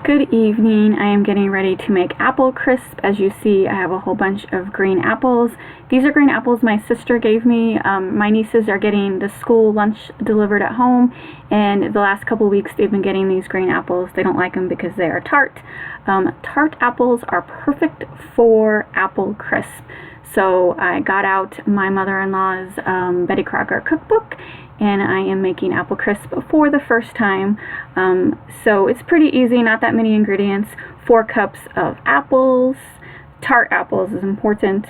Good evening. I am getting ready to make apple crisp. As you see, I have a whole bunch of green apples. These are green apples my sister gave me. My nieces are getting the school lunch delivered at home, and the last couple weeks they've been getting these green apples. They don't like them because they are tart. Tart apples are perfect for apple crisp. So I got out my mother-in-law's Betty Crocker cookbook, and I am making apple crisp for the first time. So it's pretty easy, not that many ingredients. 4 cups of apples, tart apples is important,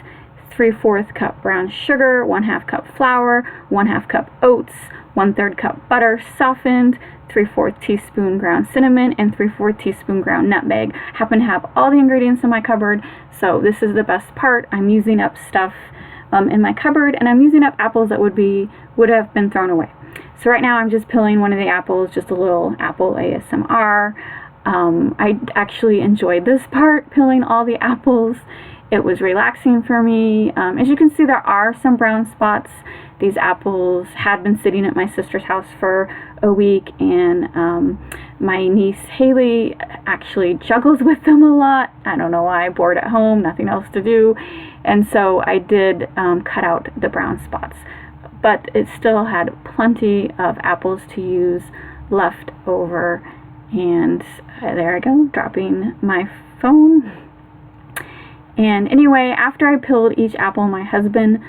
3/4 cup brown sugar, 1/2 cup flour, 1/2 cup oats, 1/3 cup butter softened, 3/4 teaspoon ground cinnamon, and 3/4 teaspoon ground nutmeg. I happen to have all the ingredients in my cupboard, so this is the best part. I'm using up stuff in my cupboard, and I'm using up apples that would have been thrown away. So right now I'm just peeling one of the apples, just a little apple ASMR. I actually enjoyed this part, peeling all the apples. It was relaxing for me. As you can see, there are some brown spots. These apples had been sitting at my sister's house for a week, and my niece Haley actually juggles with them a lot. I don't know why, bored at home, nothing else to do. And so I did cut out the brown spots. But it still had plenty of apples to use left over. And there I go, dropping my phone. And anyway, after I peeled each apple, my husband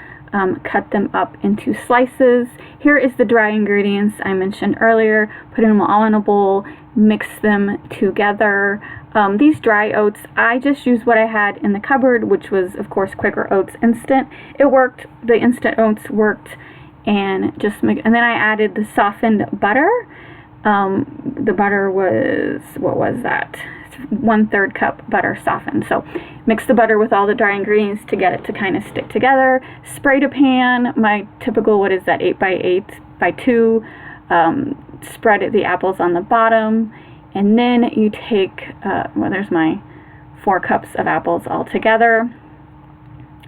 cut them up into slices. Here is the dry ingredients I mentioned earlier. Put them all in a bowl, mix them together. These dry oats, I just used what I had in the cupboard, which was, of course, Quaker Oats Instant. It worked. The instant oats worked. And then I added the softened butter. The butter was, what was that? 1/3 cup butter softened. So mix the butter with all the dry ingredients to get it to kind of stick together. Sprayed a pan, my typical, what is that, 8x8x2. Spread the apples on the bottom. And then you take, well, there's my 4 cups of apples all together.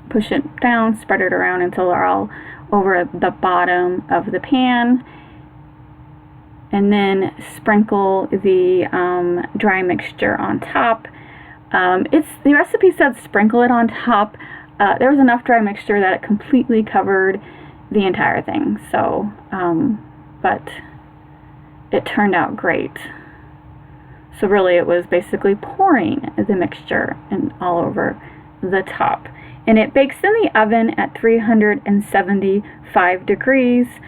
Push it down, spread it around until they're all over the bottom of the pan. And then sprinkle the dry mixture on top. The recipe said sprinkle it on top. There was enough dry mixture that it completely covered the entire thing. So, but it turned out great. So really it was basically pouring the mixture all over the top. And it bakes in the oven at 375 degrees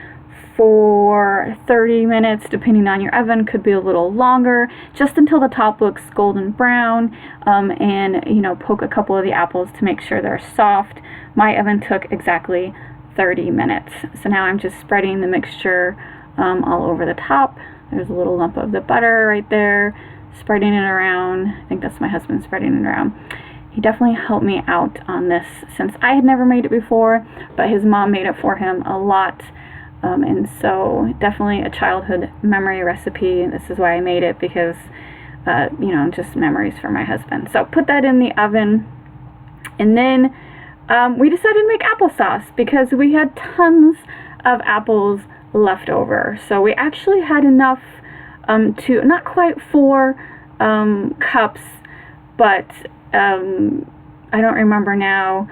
for 30 minutes, depending on your oven. Could be a little longer, just until the top looks golden brown, and poke a couple of the apples to make sure they're soft. My oven took exactly 30 minutes. So now I'm just spreading the mixture all over the top. There's a little lump of the butter right there, spreading it around. I think that's my husband spreading it around. He definitely helped me out on this since I had never made it before, but his mom made it for him a lot. And so definitely a childhood memory recipe. This is why I made it, because, just memories for my husband. So put that in the oven. And then we decided to make applesauce because we had tons of apples left over. So we actually had enough to, not quite 4 cups, but I don't remember now.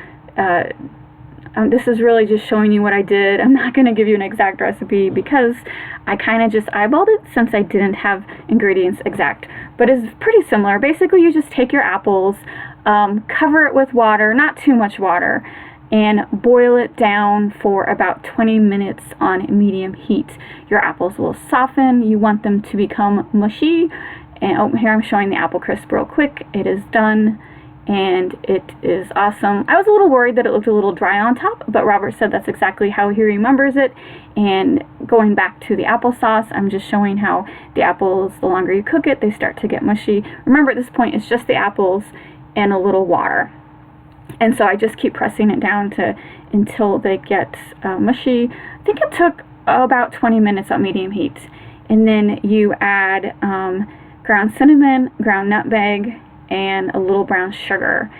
This is really just showing you what I did. I'm not going to give you an exact recipe because I kind of just eyeballed it since I didn't have ingredients exact. But it's pretty similar. Basically, you just take your apples, cover it with water, not too much water, and boil it down for about 20 minutes on medium heat. Your apples will soften. You want them to become mushy. And here I'm showing the apple crisp real quick. It is done. And it is awesome. I was a little worried that it looked a little dry on top, but Robert said that's exactly how he remembers it. And going back to the applesauce, I'm just showing how the apples, the longer you cook it, they start to get mushy. Remember, at this point, it's just the apples and a little water. And so I just keep pressing it down until they get mushy. I think it took about 20 minutes on medium heat. And then you add ground cinnamon, ground nutmeg, and a little brown sugar,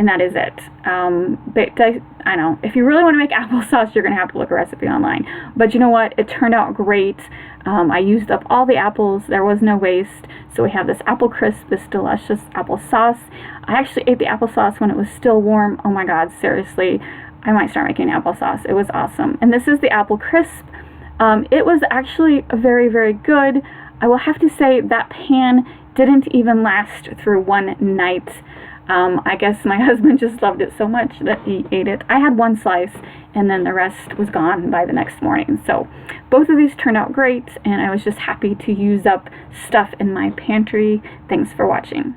and that is it. But I know, if you really want to make applesauce, you're going to have to look a recipe online. But you know what? It turned out great. I used up all the apples. There was no waste. So we have this apple crisp, this delicious applesauce. I actually ate the applesauce when it was still warm. Oh my God, seriously. I might start making applesauce. It was awesome. And this is the apple crisp. It was actually very, very good. I will have to say that pan didn't even last through one night. I guess my husband just loved it so much that he ate it. I had one slice, and then the rest was gone by the next morning. So both of these turned out great, and I was just happy to use up stuff in my pantry. Thanks for watching.